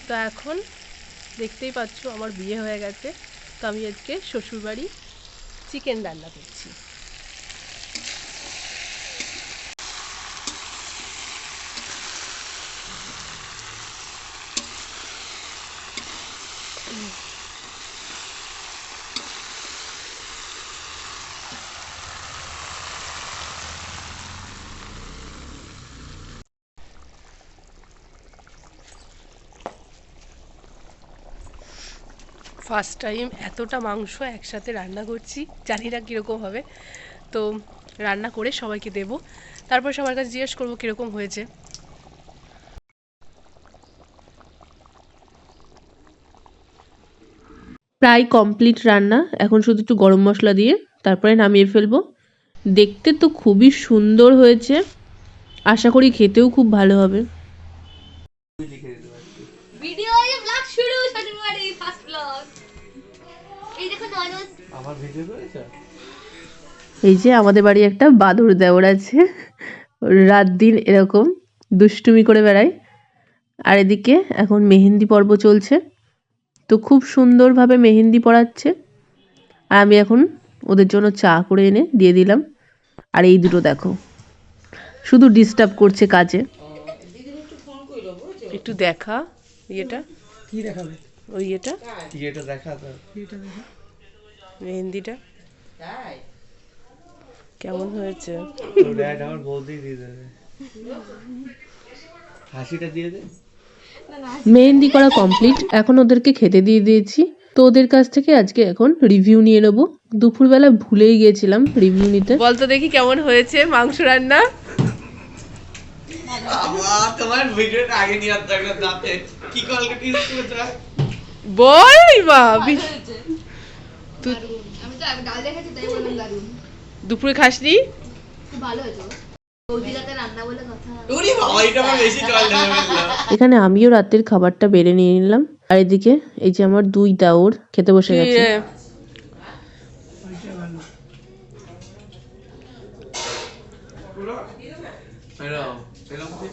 তো এখন দেখতেই পাচ্ছ আমার বিয়ে হয়ে গেছে, তো আমি আজকে শ্বশুরবাড়ি চিকেন রান্না করছি। ফার্স্ট টাইম এতটা মাংস একসাথে রান্না করছি, জানি না কীরকম হবে। তো রান্না করে সবাইকে দেব, তারপর সবার কাছে জিজ্ঞেস করবো কীরকম হয়েছে। প্রায় কমপ্লিট রান্না, এখন শুধু একটু গরম মশলা দিয়ে তারপরে নামিয়ে ফেলবো। দেখতে তো খুবই সুন্দর হয়েছে, আশা করি খেতেও খুব ভালো হবে। ভিডিও ব্লগ শুরু, শ্বশুরবাড়ি ফার্স্ট ব্লগ। এই দেখো ননদ আমার ভিডিও করেছো? এই যে আমাদের বাড়ি একটা বাদুড় দেওর আছে, রাত দিন এরকম দুষ্টুমি করে বেড়ায়। আর এদিকে এখন মেহেন্দি পর্ব চলছে, তো খুব সুন্দরভাবে মেহেন্দি পড়াচ্ছে। আর আমি এখন ওদের জন্য চা করে এনে দিয়ে দিলাম। আর এই দুটো দেখো শুধু ডিস্টার্ব করছে কাজে। একটু দেখা ইয়েটা, কি দেখাবে? ওই ইয়েটা এটা দেখা তো, মেহেন্দিটা কেমন হয়েছে? তো ড্যাড আমার বলতেই দিয়ে দেবে, হাসিটা দিয়ে দে। মেহেন্দি করা কমপ্লিট, এখন ওদেরকে খেতে দিয়ে দিয়েছি। তো ওদের কাছ থেকে আজকে এখন রিভিউ নিয়ে নেবো। দুপুরবেলা ভুলেই গিয়েছিলাম রিভিউ নিতে। বলতো দেখি কেমন হয়েছে মাংস রান্না। তোমার ভিডিওটা আগে নিয়ে আসতে একটা দাঁতে কি কলকাটি ইউজ করেছো? বল মা, আমি তো ডাল দেখেছি তাই বললাম দারুণ। দুপুরে খাসনি? খুব ভালো হয়েছে। বৌদি রাতে রান্না বলে কথা। ওরে বাবা, এটা আমার বেশি জল ঢেলে ফেললো। এখানে আমিও রাতের খাবারটা বেড়ে নিয়ে নিলাম। আর এদিকে এই যে আমার দুই দেওর খেতে বসে গেছে।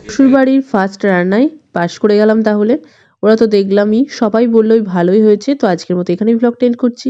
শ্বশুরবাড়ির ফার্স্ট রান্নায় পাশ করে গেলাম তাহলে। ওরা তো দেখলামই, সবাই বললোই ভালোই হয়েছে। তো আজকের মতো এখানেই ব্লগটা এন্ড করছি।